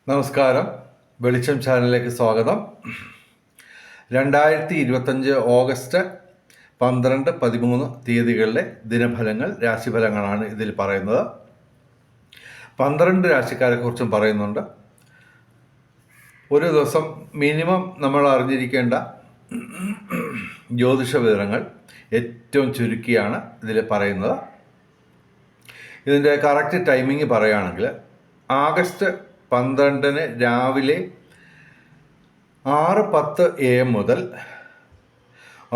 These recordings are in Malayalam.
നമസ്കാരം. വെളിച്ചം ചാനലിലേക്ക് സ്വാഗതം. 2025 ഓഗസ്റ്റ് 12, 13 തീയതികളിലെ ദിനഫലങ്ങൾ, രാശിഫലങ്ങളാണ് ഇതിൽ പറയുന്നത്. 12 രാശിക്കാരെക്കുറിച്ചും പറയുന്നുണ്ട്. ഒരു ദിവസം മിനിമം നമ്മൾ അറിഞ്ഞിരിക്കേണ്ട ജ്യോതിഷ വിവരങ്ങൾ ഏറ്റവും ചുരുക്കിയാണ് ഇതിൽ പറയുന്നത്. ഇതിൻ്റെ കറക്റ്റ് ടൈമിങ് പറയുകയാണെങ്കിൽ ആഗസ്റ്റ് 12 രാവിലെ 6:10 AM മുതൽ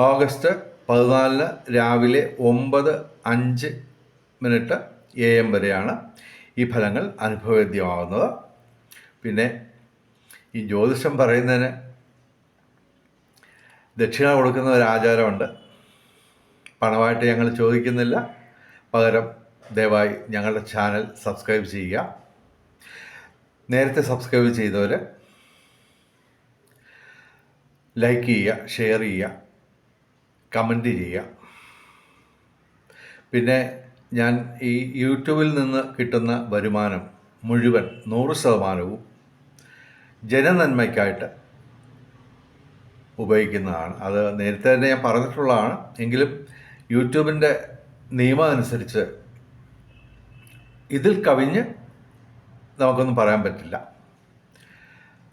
ഓഗസ്റ്റ് 14 രാവിലെ 9:05 AM വരെയാണ് ഈ ഫലങ്ങൾ അനുഭവവേദ്യമാകുന്നത്. പിന്നെ ഈ ജ്യോതിഷം പറയുന്നതിന് ദക്ഷിണ കൊടുക്കുന്ന ഒരു ആചാരമുണ്ട്. പണമായിട്ട് ഞങ്ങൾ ചോദിക്കുന്നില്ല. പകരം ദയവായി ഞങ്ങളുടെ ചാനൽ സബ്സ്ക്രൈബ് ചെയ്യുക. നേരത്തെ സബ്സ്ക്രൈബ് ചെയ്തവർ ലൈക്ക് ചെയ്യുക, ഷെയർ ചെയ്യുക, കമൻറ്റ് ചെയ്യുക. പിന്നെ ഞാൻ ഈ യൂട്യൂബിൽ നിന്ന് കിട്ടുന്ന വരുമാനം മുഴുവൻ 100% ജനനന്മയ്ക്കായിട്ട് ഉപയോഗിക്കുന്നതാണ്. അത് നേരത്തെ തന്നെ ഞാൻ പറഞ്ഞിട്ടുള്ളതാണ്. എങ്കിലും യൂട്യൂബിൻ്റെ നിയമം അനുസരിച്ച് ഇതിൽ കവിഞ്ഞ് നമുക്കൊന്നും പറയാൻ പറ്റില്ല.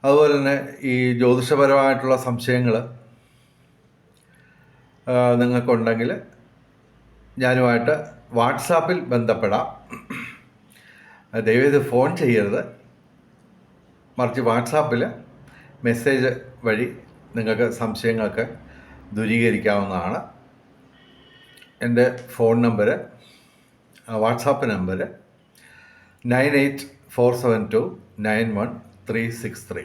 അതുപോലെ തന്നെ ഈ ജ്യോതിഷപരമായിട്ടുള്ള സംശയങ്ങൾ നിങ്ങൾക്കുണ്ടെങ്കിൽ ഞാനുമായിട്ട് വാട്സാപ്പിൽ ബന്ധപ്പെടാം. ദയവേത് ഫോൺ ചെയ്യരുത്, മറിച്ച് വാട്സാപ്പിൽ മെസ്സേജ് വഴി നിങ്ങൾക്ക് സംശയങ്ങൾക്ക് ദൂരീകരിക്കാവുന്നതാണ്. എൻ്റെ phone number, WhatsApp number 9847291363.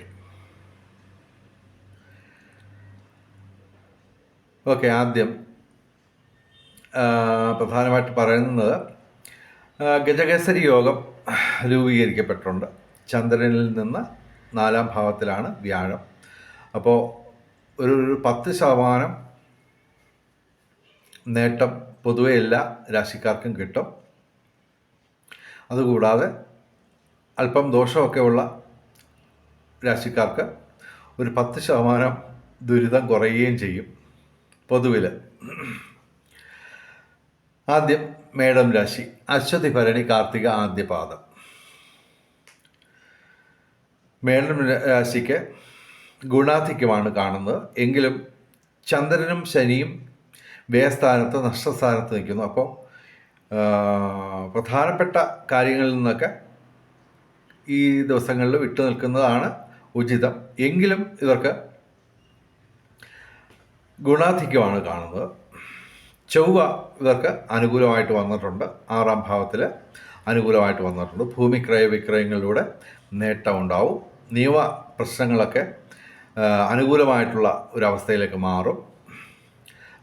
Okay, ആദ്യം പ്രധാനമായിട്ട് പറയുന്നത് ഗജകേസരി യോഗം രൂപീകരിക്കപ്പെട്ടിട്ടുണ്ട്. ചന്ദ്രനിൽ നിന്ന് 4ാം ഭാവത്തിലാണ് വ്യാഴം. അപ്പോൾ ഒരു 10% നേട്ടം പൊതുവെ എല്ലാ രാശിക്കാർക്കും കിട്ടും. അതുകൂടാതെ അല്പം ദോഷമൊക്കെ ഉള്ള രാശിക്കാർക്ക് ഒരു 10% ദുരിതം കുറയുകയും ചെയ്യും പൊതുവിൽ. ആദ്യം മേടം രാശി, അശ്വതി ഭരണി കാർത്തിക ആദ്യപാദം. മേടം രാശിക്ക് ഗുണാധിക്യമാണ് കാണുന്നത്. എങ്കിലും ചന്ദ്രനും ശനിയും വ്യയസ്ഥാനത്ത്, നഷ്ടസ്ഥാനത്ത് നിൽക്കുന്നു. അപ്പോൾ പ്രധാനപ്പെട്ട കാര്യങ്ങളിൽ നിന്നൊക്കെ ഈ ദിവസങ്ങളിൽ വിട്ടു നിൽക്കുന്നതാണ് ഉചിതം. എങ്കിലും ഇവർക്ക് ഗുണാധിക്യമാണ് കാണുന്നത്. ചൊവ്വ ഇവർക്ക് അനുകൂലമായിട്ട് വന്നിട്ടുണ്ട്. 6ാം ഭാവത്തിൽ അനുകൂലമായിട്ട് വന്നിട്ടുണ്ട്. ഭൂമി ക്രയവിക്രയങ്ങളിലൂടെ നേട്ടമുണ്ടാവും. നിയമ പ്രശ്നങ്ങളൊക്കെ അനുകൂലമായിട്ടുള്ള ഒരവസ്ഥയിലേക്ക് മാറും.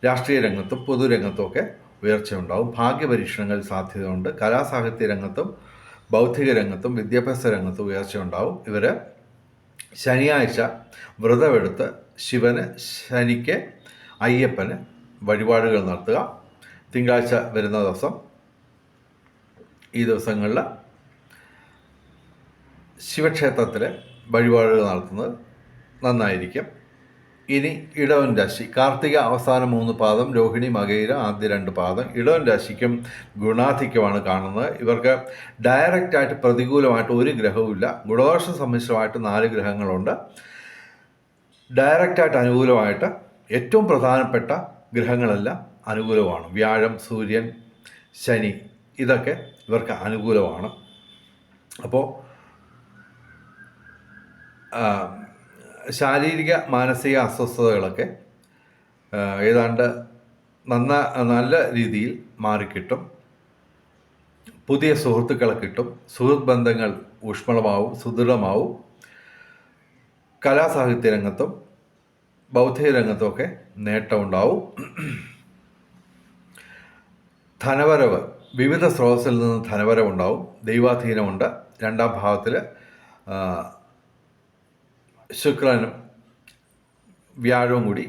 രാഷ്ട്രീയ രംഗത്തും പൊതുരംഗത്തുമൊക്കെ ഉയർച്ചയുണ്ടാവും. ഭാഗ്യപരീക്ഷണങ്ങൾ സാധ്യതയുണ്ട്. കലാസാഹിത്യ രംഗത്തും ബൗദ്ധിക രംഗത്തും വിദ്യാഭ്യാസ രംഗത്തും ഉയർച്ചയുണ്ടാവും. ഇവർ ശനിയാഴ്ച വ്രതമെടുത്ത് ശിവന്, ശനിക്ക്, അയ്യപ്പന് വഴിപാടുകൾ നടത്തുക. തിങ്കളാഴ്ച വരുന്ന ദിവസം ഈ ദിവസങ്ങളിൽ ശിവക്ഷേത്രത്തിൽ വഴിപാടുകൾ നടത്തുന്നത് നന്നായിരിക്കും. ഇനി ഇടവൻ രാശി, കാർത്തിക അവസാന 3 പാദം, രോഹിണി മകയിര ആദ്യ 2 പാദം. ഇടവൻ രാശിക്കും ഗുണാധിക്യമാണ് കാണുന്നത്. ഇവർക്ക് ഡയറക്റ്റായിട്ട് പ്രതികൂലമായിട്ട് ഒരു ഗ്രഹവുമില്ല. ഗുണദോഷ സമ്മിശ്രമായിട്ട് 4 ഗ്രഹങ്ങളുണ്ട്. ഡയറക്റ്റായിട്ട് അനുകൂലമായിട്ട് ഏറ്റവും പ്രധാനപ്പെട്ട ഗ്രഹങ്ങളെല്ലാം അനുകൂലമാണ്. വ്യാഴം, സൂര്യൻ, ശനി, ഇതൊക്കെ ഇവർക്ക് അനുകൂലമാണ്. അപ്പോൾ ശാരീരിക മാനസിക അസ്വസ്ഥതകളൊക്കെ ഏതാണ്ട് നല്ല രീതിയിൽ മാറിക്കിട്ടും. പുതിയ സുഹൃത്തുക്കളെ കിട്ടും. സുഹൃത്ത് ബന്ധങ്ങൾ ഊഷ്മളമാവും, സുദൃഢമാവും. കലാസാഹിത്യ രംഗത്തും ബൗദ്ധിക രംഗത്തുമൊക്കെ നേട്ടമുണ്ടാവും. ധനവരവ്, വിവിധ സ്രോതസ്സിൽ നിന്ന് ധനവരവുണ്ടാവും. ദൈവാധീനമുണ്ട്. 2ാം ഭാവത്തിൽ ശുക്രനും വ്യാഴവും കൂടി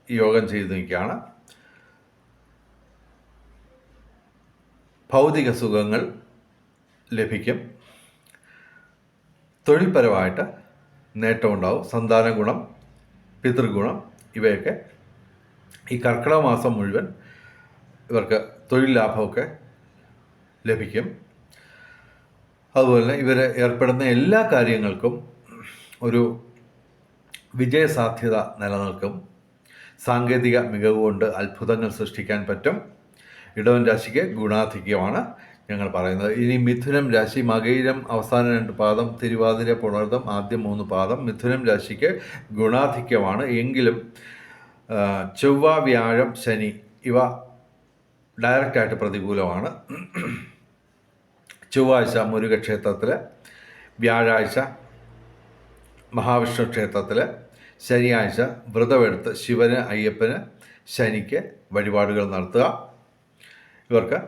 യോഗം ചെയ്ത് നിൽക്കുകയാണ്. ഭൗതിക സുഖങ്ങൾ ലഭിക്കും. തൊഴിൽപരമായിട്ട് നേട്ടമുണ്ടാവും. സന്താന ഗുണം, പിതൃഗുണം ഇവയൊക്കെ ഈ കർക്കിടക മാസം മുഴുവൻ ഇവർക്ക് തൊഴിൽ ലാഭമൊക്കെ ലഭിക്കും. അതുപോലെ തന്നെ ഇവർ ഏർപ്പെടുന്ന എല്ലാ കാര്യങ്ങൾക്കും ഒരു വിജയസാധ്യത നിലനിൽക്കും. സാങ്കേതിക മികവ് കൊണ്ട് അത്ഭുതങ്ങൾ സൃഷ്ടിക്കാൻ പറ്റും. ഇടവൻ രാശിക്ക് ഗുണാധിക്യമാണ് ഞങ്ങൾ പറയുന്നത്. ഇനി മിഥുനം രാശി, മകയിരം അവസാന 2 പാദം, തിരുവാതിര പുണർദം ആദ്യം 3 പാദം. മിഥുനം രാശിക്ക് ഗുണാധിക്യമാണ്. എങ്കിലും ചൊവ്വ, വ്യാഴം, ശനി ഇവ ഡയറക്റ്റായിട്ട് പ്രതികൂലമാണ്. ചൊവ്വാഴ്ച മുരുകക്ഷേത്രത്തിൽ, വ്യാഴാഴ്ച മഹാവിഷ്ണു ക്ഷേത്രത്തിൽ, ശനിയാഴ്ച വ്രതമെടുത്ത് ശിവന്, അയ്യപ്പന്, ശനിക്ക് വഴിപാടുകൾ നടത്തുക. ഇവർക്ക്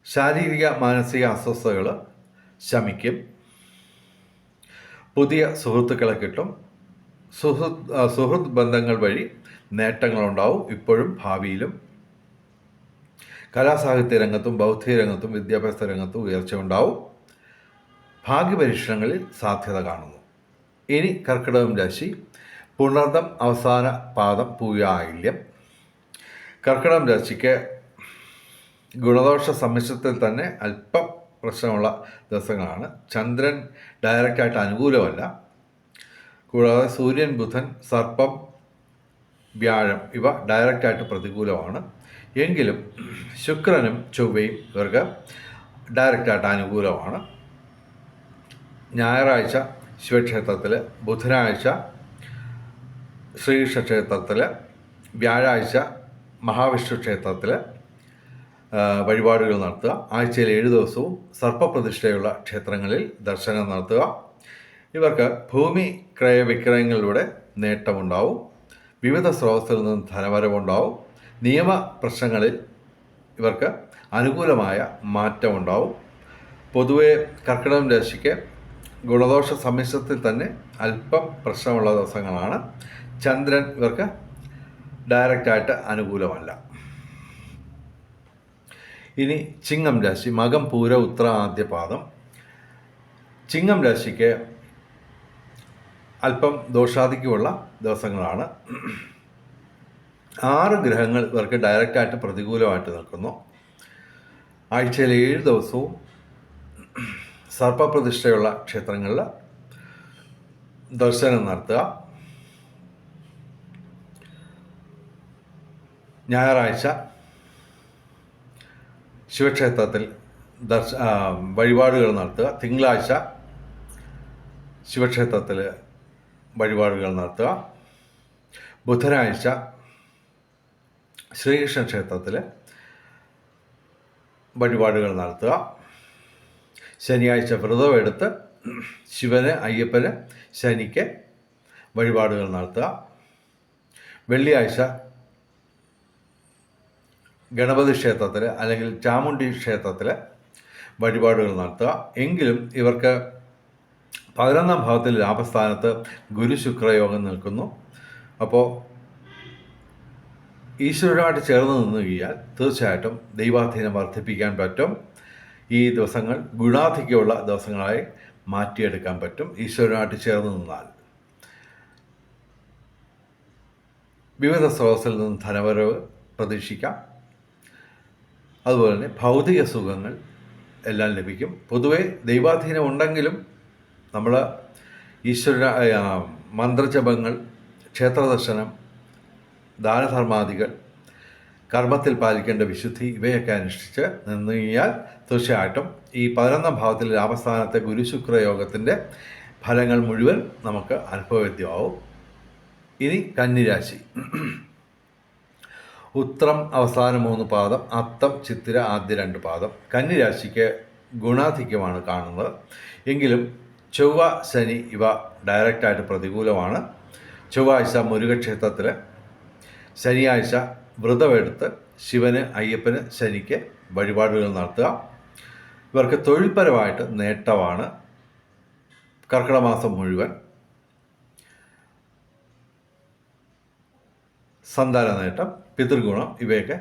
ശാരീരിക മാനസിക അസ്വസ്ഥതകൾ ശമിക്കും. പുതിയ സുഹൃത്തുക്കളെ കിട്ടും. സുഹൃത്ത് ബന്ധങ്ങൾ വഴി നേട്ടങ്ങളുണ്ടാവും ഇപ്പോഴും ഭാവിയിലും. കലാസാഹിത്യ രംഗത്തും ബൗദ്ധിക രംഗത്തും വിദ്യാഭ്യാസ രംഗത്തും ഉയർച്ച ഉണ്ടാവും. ഭാഗ്യപരീക്ഷണങ്ങളിൽ സാധ്യത കാണുന്നു. ഇനി കർക്കിടകം രാശി, പുണർദം അവസാന പാദം, പൂയായില്യം. കർക്കിടകം രാശിക്ക് ഗുണദോഷ സമ്മിശ്രത്തിൽ തന്നെ അല്പം പ്രശ്നമുള്ള ദിവസങ്ങളാണ്. ചന്ദ്രൻ ഡയറക്റ്റായിട്ട് അനുകൂലമല്ല. കൂടാതെ സൂര്യൻ, ബുധൻ, സർപ്പം, വ്യാഴം ഇവ ഡയറക്റ്റായിട്ട് പ്രതികൂലമാണ്. എങ്കിലും ശുക്രനും ചൊവ്വയും ഇവർക്ക് ഡയറക്റ്റായിട്ട് അനുകൂലമാണ്. ഞായറാഴ്ച ശിവക്ഷേത്രത്തിൽ, ബുധനാഴ്ച ശ്രീകൃഷ്ണ ക്ഷേത്രത്തിൽ, വ്യാഴാഴ്ച മഹാവിഷ്ണു ക്ഷേത്രത്തിൽ വഴിപാടുകൾ നടത്തുക. ആഴ്ചയിൽ 7 ദിവസവും സർപ്പപ്രതിഷ്ഠയുള്ള ക്ഷേത്രങ്ങളിൽ ദർശനം നടത്തുക. ഇവർക്ക് ഭൂമി ക്രയവിക്രയങ്ങളിലൂടെ നേട്ടമുണ്ടാവും. വിവിധ സ്രോതസ്സിൽ നിന്ന് ധനവരവുണ്ടാവും. നിയമ പ്രശ്നങ്ങളിൽ ഇവർക്ക് അനുകൂലമായ മാറ്റമുണ്ടാവും. പൊതുവെ കർക്കിടകം രാശിക്ക് ഗുണദോഷ സമ്മിശ്രത്തിൽ തന്നെ അല്പം പ്രശ്നമുള്ള ദിവസങ്ങളാണ്. ചന്ദ്രൻ ഇവർക്ക് ഡയറക്റ്റായിട്ട് അനുകൂലമല്ല. ഇനി ചിങ്ങം രാശി, മകം, പൂര, ഉത്ര ആദ്യ പാദം. ചിങ്ങം രാശിക്ക് അല്പം ദോഷാധിക്യമുള്ള ദിവസങ്ങളാണ്. 6 ഗ്രഹങ്ങൾ ഇവർക്ക് ഡയറക്റ്റായിട്ട് പ്രതികൂലമായിട്ട് നിൽക്കുന്നു. ആഴ്ചയിൽ 7 ദിവസവും സർപ്പപ്രതിഷ്ഠയുള്ള ക്ഷേത്രങ്ങളിൽ ദർശനം നടത്തുക. ഞായറാഴ്ച ശിവക്ഷേത്രത്തിൽ വഴിപാടുകൾ നടത്തുക. തിങ്കളാഴ്ച ശിവക്ഷേത്രത്തിൽ വഴിപാടുകൾ നടത്തുക. ബുധനാഴ്ച ശ്രീകൃഷ്ണ ക്ഷേത്രത്തിൽ വഴിപാടുകൾ നടത്തുക. ശനിയാഴ്ച വ്രതമെടുത്ത് ശിവന്, അയ്യപ്പന്, ശനിക്ക് വഴിപാടുകൾ നടത്തുക. വെള്ളിയാഴ്ച ഗണപതി ക്ഷേത്രത്തിൽ അല്ലെങ്കിൽ ചാമുണ്ഡി ക്ഷേത്രത്തിൽ വഴിപാടുകൾ നടത്തുക. എങ്കിലും ഇവർക്ക് 11ാം ഭാവത്തിൽ ലാഭസ്ഥാനത്ത് ഗുരു ശുക്രയോഗം നിൽക്കുന്നു. അപ്പോൾ ഈശ്വരനുമായിട്ട് ചേർന്ന് നിന്ന് കഴിഞ്ഞാൽ തീർച്ചയായിട്ടും ദൈവാധീനം വർദ്ധിപ്പിക്കാൻ പറ്റും. ഈ ദിവസങ്ങൾ ഗുണാധിക്യമുള്ള ദിവസങ്ങളായി മാറ്റിയെടുക്കാൻ പറ്റും ഈശ്വരനുമായിട്ട് ചേർന്ന് നിന്നാൽ. വിവിധ സ്രോതസ്സിൽ നിന്ന് ധനവരവ് പ്രതീക്ഷിക്കാം. അതുപോലെ തന്നെ ഭൗതിക സുഖങ്ങൾ എല്ലാം ലഭിക്കും. പൊതുവെ ദൈവാധീനം ഉണ്ടെങ്കിലും നമ്മൾ മന്ത്രജപങ്ങൾ, ക്ഷേത്രദർശനം, ദാനധർമാദികൾ, കർമ്മത്തിൽ പാലിക്കേണ്ട വിശുദ്ധി ഇവയൊക്കെ അനുഷ്ഠിച്ച് നിന്ന് കഴിഞ്ഞാൽ തീർച്ചയായിട്ടും ഈ 11ാം ഭാവത്തിൽ ലാഭസ്ഥാനത്തെ ഗുരുശുക്രയോഗത്തിൻ്റെ ഫലങ്ങൾ മുഴുവൻ നമുക്ക് അനുഭവവേദ്യമാവും. ഇനി കന്നിരാശി, ഉത്രം അവസാന 3 പാദം, അത്തം, ചിത്തിര ആദ്യ 2 പാദം. കന്നിരാശിക്ക് ഗുണാധിക്യമാണ് കാണുന്നത്. എങ്കിലും ചൊവ്വ, ശനി ഇവ ഡയറക്റ്റായിട്ട് പ്രതികൂലമാണ്. ചൊവ്വാഴ്ച മുരുകക്ഷേത്രത്തിൽ, ശനിയാഴ്ച വ്രതമെടുത്ത് ശിവന്, അയ്യപ്പന്, ശനിക്ക് വഴിപാടുകൾ നടത്തുക. ഇവർക്ക് തൊഴിൽപരമായിട്ട് നേട്ടമാണ് കർക്കിടക മാസം മുഴുവൻ. സന്താന നേട്ടം, പിതൃഗുണം ഇവയൊക്കെ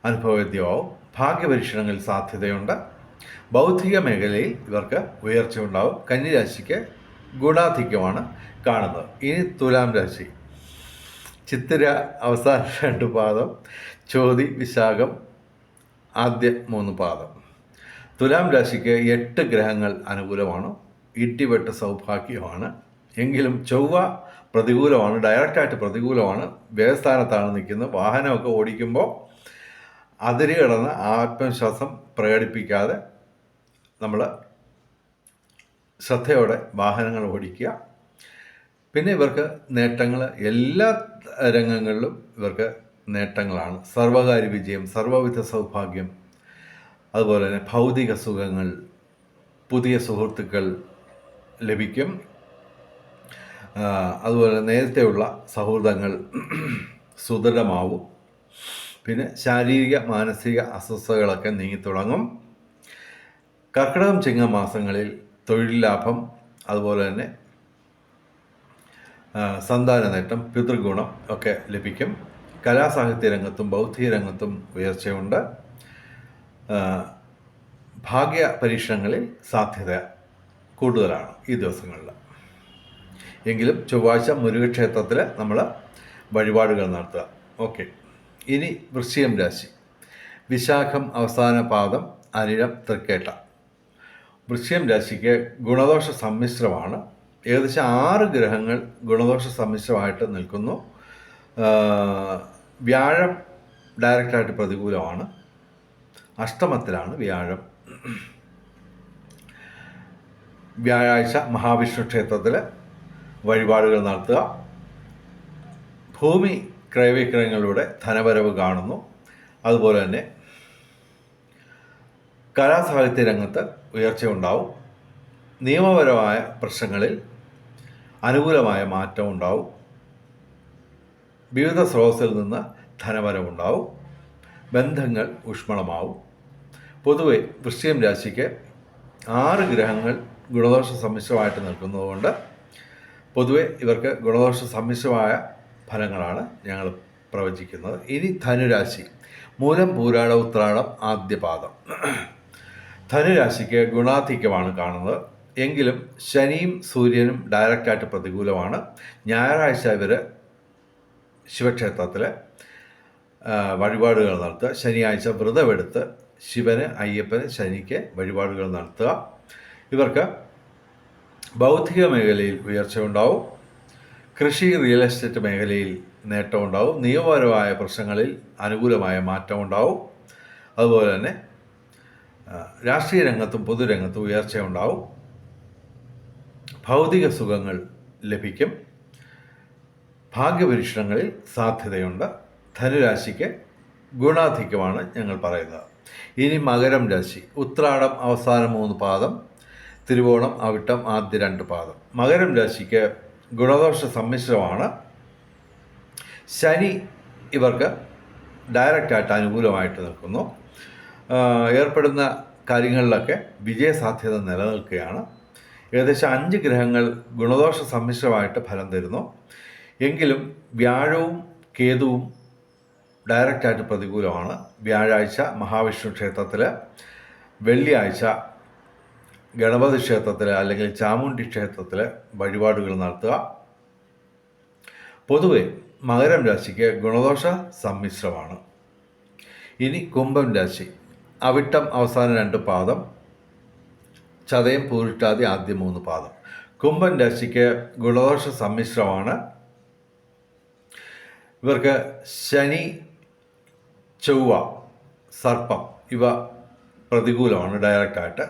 അനുഭവവേദ്യമാവും. ഭാഗ്യപരീക്ഷണങ്ങളിൽ സാധ്യതയുണ്ട്. ബൗദ്ധിക മേഖലയിൽ ഇവർക്ക് ഉയർച്ച ഉണ്ടാവും. കന്നിരാശിക്ക് ഗുണാധിക്യമാണ് കാണുന്നത്. ഇനി തുലാം രാശി. ചിത്തിര അവസാന 2 പാദം, ചോതി വിശാഖം ആദ്യ 3 പാദം. തുലാം രാശിക്ക് 8 ഗ്രഹങ്ങൾ അനുകൂലമാണ്. ഇടിവെട്ട് സൗഭാഗ്യമാണ്. എങ്കിലും ചൊവ്വ പ്രതികൂലമാണ്, ഡയറക്റ്റായിട്ട് പ്രതികൂലമാണ്. വ്യയസ്ഥാനത്താണ് നിൽക്കുന്നത്. വാഹനമൊക്കെ ഓടിക്കുമ്പോൾ അതിര് കിടന്ന് ആത്മവിശ്വാസം പ്രകടിപ്പിക്കാതെ നമ്മൾ ശ്രദ്ധയോടെ വാഹനങ്ങൾ ഓടിക്കുക. പിന്നെ ഇവർക്ക് നേട്ടങ്ങൾ എല്ലാ രംഗങ്ങളിലും ഇവർക്ക് നേട്ടങ്ങളാണ്. സർവകാര്യ വിജയം, സർവവിധ സൗഭാഗ്യം, അതുപോലെ തന്നെ ഭൗതിക സുഖങ്ങൾ, പുതിയ സുഹൃത്തുക്കൾ ലഭിക്കും. അതുപോലെ നേരത്തെയുള്ള സൗഹൃദങ്ങൾ സുദൃഢമാവും. പിന്നെ ശാരീരിക മാനസിക അസ്വസ്ഥതകളൊക്കെ നീങ്ങിത്തുടങ്ങും. കർക്കിടകം ചിങ്ങം മാസങ്ങളിൽ തൊഴിൽ ലാഭം, അതുപോലെ തന്നെ സന്താന നേട്ടം, പിതൃഗുണം ഒക്കെ ലഭിക്കും. കലാസാഹിത്യ രംഗത്തും ബൗദ്ധിക രംഗത്തും ഉയർച്ചയുണ്ട്. ഭാഗ്യ പരീക്ഷണങ്ങളിൽ സാധ്യത കൂടുതലാണ് ഈ ദിവസങ്ങളിൽ. എങ്കിലും ചൊവ്വാഴ്ച മുരുകക്ഷേത്രത്തിൽ നമ്മൾ വഴിപാടുകൾ നടത്തുക. ഓക്കെ. ഇനി വൃശ്ചികം രാശി. വിശാഖം അവസാന പാദം, അനിഴം തൃക്കേട്ട. വൃശ്ചികം രാശിക്ക് ഗുണദോഷ സമ്മിശ്രമാണ്. ഏകദേശം 6 ഗ്രഹങ്ങൾ ഗുണദോഷ സമ്മിശ്രമായിട്ട് നിൽക്കുന്നു. വ്യാഴം ഡയറക്റ്റായിട്ട് പ്രതികൂലമാണ്. അഷ്ടമത്തിലാണ് വ്യാഴം. വ്യാഴാഴ്ച മഹാവിഷ്ണു ക്ഷേത്രത്തിൽ വഴിപാടുകൾ നടത്തുക. ഭൂമി ക്രയവിക്രയങ്ങളിലൂടെ ധനവരവ് കാണുന്നു. അതുപോലെ തന്നെ കലാസാഹിത്യ രംഗത്ത് ഉയർച്ചയുണ്ടാവും. നിയമപരമായ പ്രശ്നങ്ങളിൽ അനുകൂലമായ മാറ്റം ഉണ്ടാവും. വിവിധ സ്രോതസ്സിൽ നിന്ന് ധനവരവുണ്ടാവും. ബന്ധങ്ങൾ ഊഷ്മളമാവും. പൊതുവെ വൃശ്ചികം രാശിക്ക് 6 ഗ്രഹങ്ങൾ ഗുണദോഷ സമ്മിശ്രമായിട്ട് നിൽക്കുന്നതുകൊണ്ട് പൊതുവെ ഇവർക്ക് ഗുണദോഷ സമ്മിശ്രമായ ഫലങ്ങളാണ് ഞങ്ങൾ പ്രവചിക്കുന്നത്. ഇനി ധനുരാശി. മൂലം പൂരാട ഉത്രാടം ആദ്യ പാദം. ധനുരാശിക്ക് ഗുണാധിക്യമാണ് കാണുന്നത്. എങ്കിലും ശനിയും സൂര്യനും ഡയറക്റ്റായിട്ട് പ്രതികൂലമാണ്. ഞായറാഴ്ച ഇവർ ശിവക്ഷേത്രത്തിൽ വഴിപാടുകൾ നടത്തുക. ശനിയാഴ്ച വ്രതമെടുത്ത് ശിവന്, അയ്യപ്പന്, ശനിക്ക് വഴിപാടുകൾ നടത്തുക. ഇവർക്ക് ബൗദ്ധിക മേഖലയിൽ ഉയർച്ച ഉണ്ടാവും. കൃഷി, റിയൽ എസ്റ്റേറ്റ് മേഖലയിൽ നേട്ടമുണ്ടാവും. നിയമപരമായ പ്രശ്നങ്ങളിൽ അനുകൂലമായ മാറ്റം ഉണ്ടാവും. അതുപോലെ തന്നെ രാഷ്ട്രീയ രംഗത്തും പൊതുരംഗത്തും ഉയർച്ചയുണ്ടാവും. ഭൗതിക സുഖങ്ങൾ ലഭിക്കും. ഭാഗ്യപരീക്ഷണങ്ങളിൽ സാധ്യതയുണ്ട്. ധനുരാശിക്ക് ഗുണാധിക്യമാണ് ഞങ്ങൾ പറയുന്നത്. ഇനി മകരം രാശി. ഉത്രാടം അവസാന 3 പാദം, തിരുവോണം അവിട്ടം ആദ്യ 2 പാദം. മകരം രാശിക്ക് ഗുണദോഷ സമ്മിശ്രമാണ്. ശനി ഇവർക്ക് ഡയറക്റ്റായിട്ട് അനുകൂലമായിട്ട് നിൽക്കുന്നു. ഏർപ്പെടുന്ന കാര്യങ്ങളിലൊക്കെ വിജയസാധ്യത നിലനിൽക്കുകയാണ്. ഏകദേശം 5 ഗ്രഹങ്ങൾ ഗുണദോഷ സമ്മിശ്രമായിട്ട് ഫലം തരുന്നു. എങ്കിലും വ്യാഴവും കേതുവും ഡയറക്റ്റായിട്ട് പ്രതികൂലമാണ്. വ്യാഴാഴ്ച മഹാവിഷ്ണു ക്ഷേത്രത്തിൽ, വെള്ളിയാഴ്ച ഗണപതി ക്ഷേത്രത്തിൽ അല്ലെങ്കിൽ ചാമുണ്ഡി ക്ഷേത്രത്തിൽ വഴിപാടുകൾ നടത്തുക. പൊതുവെ മകരം രാശിക്ക് ഗുണദോഷ സമ്മിശ്രമാണ്. ഇനി കുംഭം രാശി. അവിട്ടം അവസാന 2 പാദം, ചതയം പൂരിട്ടാതി ആദ്യ 3 പാദം. കുംഭം രാശിക്ക് ഗുണദോഷ സമ്മിശ്രമാണ്. ഇവർക്ക് ശനി, ചൊവ്വ, സർപ്പം ഇവ പ്രതികൂലമാണ് ഡയറക്റ്റായിട്ട്.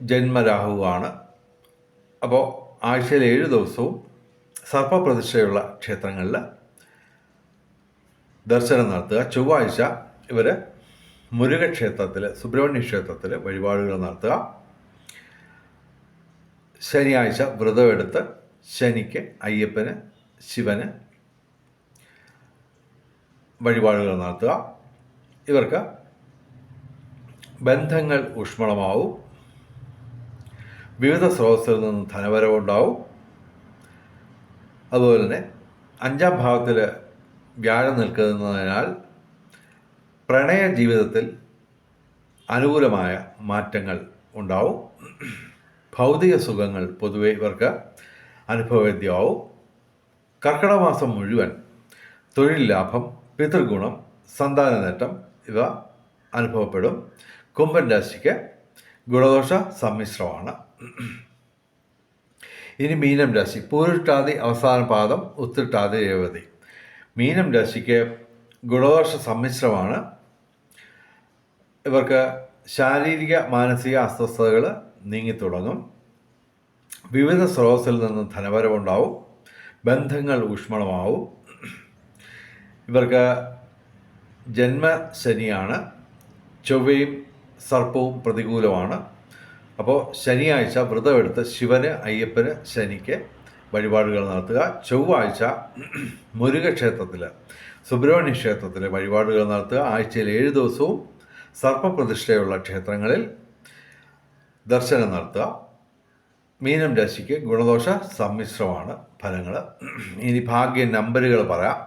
ജന്മരാഹുവാണ്. അപ്പോൾ ആഴ്ചയിൽ 7 ദിവസവും സർപ്പപ്രതിഷ്ഠയുള്ള ക്ഷേത്രങ്ങളിൽ ദർശനം നടത്തുക. ചൊവ്വാഴ്ച ഇവർ മുരുകക്ഷേത്രത്തിൽ, സുബ്രഹ്മണ്യ ക്ഷേത്രത്തിൽ വഴിപാടുകൾ നടത്തുക. ശനിയാഴ്ച വ്രതമെടുത്ത് ശനിക്ക്, അയ്യപ്പന്, ശിവന് വഴിപാടുകൾ നടത്തുക. ഇവർക്ക് ബന്ധങ്ങൾ ഊഷ്മളമാവും. വിവിധ സ്രോതസ്സിൽ നിന്ന് ധനവരവുണ്ടാവും. അതുപോലെ തന്നെ 5ാം ഭാവത്തിൽ വ്യാഴം നിൽക്കുന്നതിനാൽ പ്രണയ ജീവിതത്തിൽ അനുകൂലമായ മാറ്റങ്ങൾ ഉണ്ടാവും. ഭൗതിക സുഖങ്ങൾ പൊതുവെ ഇവർക്ക് അനുഭവവേദ്യമാവും. കർക്കിടക മാസം മുഴുവൻ തൊഴിൽ ലാഭം, പിതൃഗുണം, സന്താന നേട്ടം ഇവ അനുഭവപ്പെടും. കുംഭൻ രാശിക്ക് ഗുണദോഷ സമ്മിശ്രമാണ്. ഇനി മീനം രാശി, പൂരുട്ടാതി അവസാന പാദം, ഉത്രട്ടാതി രേവതി. മീനം രാശിക്ക് ഗുണദോഷ സമ്മിശ്രമാണ്. ഇവർക്ക് ശാരീരിക മാനസിക അസ്വസ്ഥതകൾ നീങ്ങിത്തുടങ്ങും. വിവിധ സ്രോതസ്സിൽ നിന്ന് ധനവരവുണ്ടാവും. ബന്ധങ്ങൾ ഊഷ്മളമാവും. ഇവർക്ക് ജന്മശനിയാണ്. ചൊവ്വയും സർപ്പവും പ്രതികൂലമാണ്. അപ്പോൾ ശനിയാഴ്ച വ്രതമെടുത്ത് ശിവന്, അയ്യപ്പന്, ശനിക്ക് വഴിപാടുകൾ നടത്തുക. ചൊവ്വാഴ്ച മുരുകക്ഷേത്രത്തിൽ, സുബ്രഹ്മണ്യ ക്ഷേത്രത്തിൽ വഴിപാടുകൾ നടത്തുക. ആഴ്ചയിൽ 7 ദിവസവും സർപ്പപ്രതിഷ്ഠയുള്ള ക്ഷേത്രങ്ങളിൽ ദർശനം നടത്തുക. മീനം രാശിക്ക് ഗുണദോഷ സമ്മിശ്രമാണ് ഫലങ്ങൾ. ഇനി ഭാഗ്യ നമ്പറുകൾ പറയാം.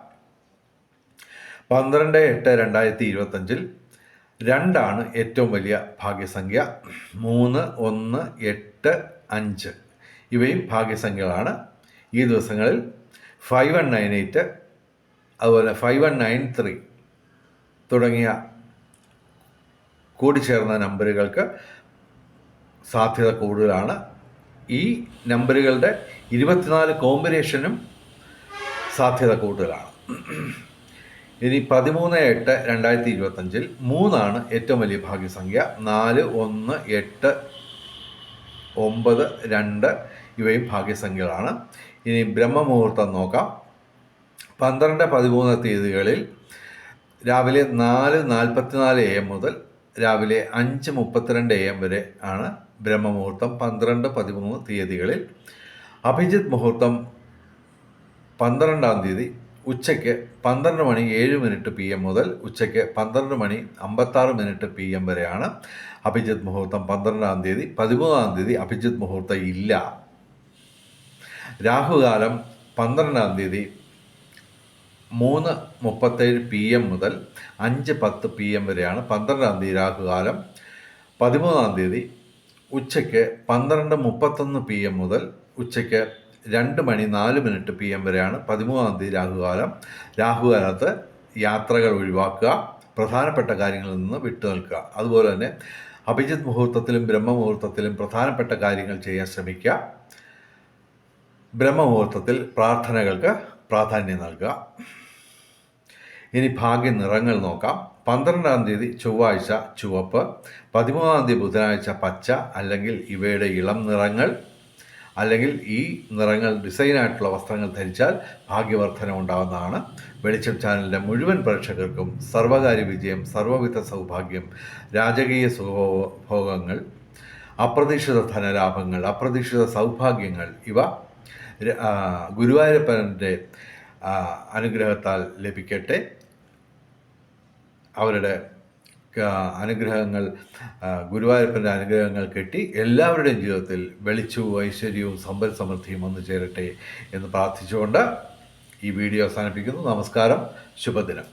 12/8/2025 2 ഏറ്റവും വലിയ ഭാഗ്യസംഖ്യ. 3, 1, 8, 5 ഇവയും ഭാഗ്യസംഖ്യകളാണ്. ഈ ദിവസങ്ങളിൽ 5198, അതുപോലെ 5193 തുടങ്ങിയ കൂടിച്ചേർന്ന നമ്പറുകൾക്ക് സാധ്യത കൂടുതലാണ്. ഈ നമ്പറുകളുടെ 24 കോമ്പിനേഷനും സാധ്യത കൂടുതലാണ്. ഇനി 13/8/2025 3 ഏറ്റവും വലിയ ഭാഗ്യസംഖ്യ. 4, 1, 8, 9, 2 ഇവയും ഭാഗ്യസംഖ്യകളാണ്. ഇനി ബ്രഹ്മമുഹൂർത്തം നോക്കാം. 12, 13 തീയതികളിൽ രാവിലെ 4:44 AM മുതൽ രാവിലെ 5:32 AM വരെ ആണ് ബ്രഹ്മമുഹൂർത്തം. 12, 13 തീയതികളിൽ അഭിജിത്ത് മുഹൂർത്തം 12-ാം തീയതി ഉച്ചയ്ക്ക് 12:07 PM മുതൽ ഉച്ചയ്ക്ക് 12:56 PM വരെയാണ് അഭിജിത്ത് മുഹൂർത്തം 12-ാം തീയതി. 13-ാം തീയതി അഭിജിത്ത് മുഹൂർത്തം ഇല്ല. രാഹുകാലം 12-ാം തീയതി 3:37 PM മുതൽ 5:10 PM വരെയാണ് 12-ാം തീയതി രാഹുകാലം. 13-ാം തീയതി ഉച്ചയ്ക്ക് 12:31 PM മുതൽ ഉച്ചയ്ക്ക് 2:04 PM വരെയാണ് 13-ാം തീയതി രാഹുകാലം. രാഹുകാലത്ത് യാത്രകൾ ഒഴിവാക്കുക, പ്രധാനപ്പെട്ട കാര്യങ്ങളിൽ നിന്ന് വിട്ടുനിൽക്കുക. അതുപോലെ തന്നെ അഭിജിത്ത് മുഹൂർത്തത്തിലും ബ്രഹ്മമുഹൂർത്തത്തിലും പ്രധാനപ്പെട്ട കാര്യങ്ങൾ ചെയ്യാൻ ശ്രമിക്കുക. ബ്രഹ്മമുഹൂർത്തത്തിൽ പ്രാർത്ഥനകൾക്ക് പ്രാധാന്യം നൽകുക. ഇനി ഭാഗ്യ നിറങ്ങൾ നോക്കാം. 12-ാം തീയതി ചൊവ്വാഴ്ച ചുവപ്പ്, 13-ാം തീയതി ബുധനാഴ്ച പച്ച അല്ലെങ്കിൽ ഇവയുടെ ഇളം നിറങ്ങൾ, അല്ലെങ്കിൽ ഈ നിറങ്ങൾ ഡിസൈനായിട്ടുള്ള വസ്ത്രങ്ങൾ ധരിച്ചാൽ ഭാഗ്യവർദ്ധന ഉണ്ടാകുന്നതാണ്. വെളിച്ചം ചാനലിൻ്റെ മുഴുവൻ പ്രേക്ഷകർക്കും സർവകാര്യ വിജയം, സർവ്വവിധ സൗഭാഗ്യം, രാജകീയ സുഖഭോഗങ്ങൾ, അപ്രതീക്ഷിത ധനലാഭങ്ങൾ, അപ്രതീക്ഷിത സൗഭാഗ്യങ്ങൾ ഇവ ഗുരുവായൂരപ്പൻ്റെ അനുഗ്രഹത്താൽ ലഭിക്കട്ടെ. അവരുടെ അനുഗ്രഹങ്ങൾ, ഗുരുവായൂരപ്പൻ്റെ അനുഗ്രഹങ്ങൾ കിട്ടി എല്ലാവരുടെയും ജീവിതത്തിൽ വെളിച്ചവും ഐശ്വര്യവും സമ്പൽ സമൃദ്ധിയും വന്നു ചേരട്ടെ എന്ന് പ്രാർത്ഥിച്ചുകൊണ്ട് ഈ വീഡിയോ അവസാനിപ്പിക്കുന്നു. നമസ്കാരം, ശുഭദിനം.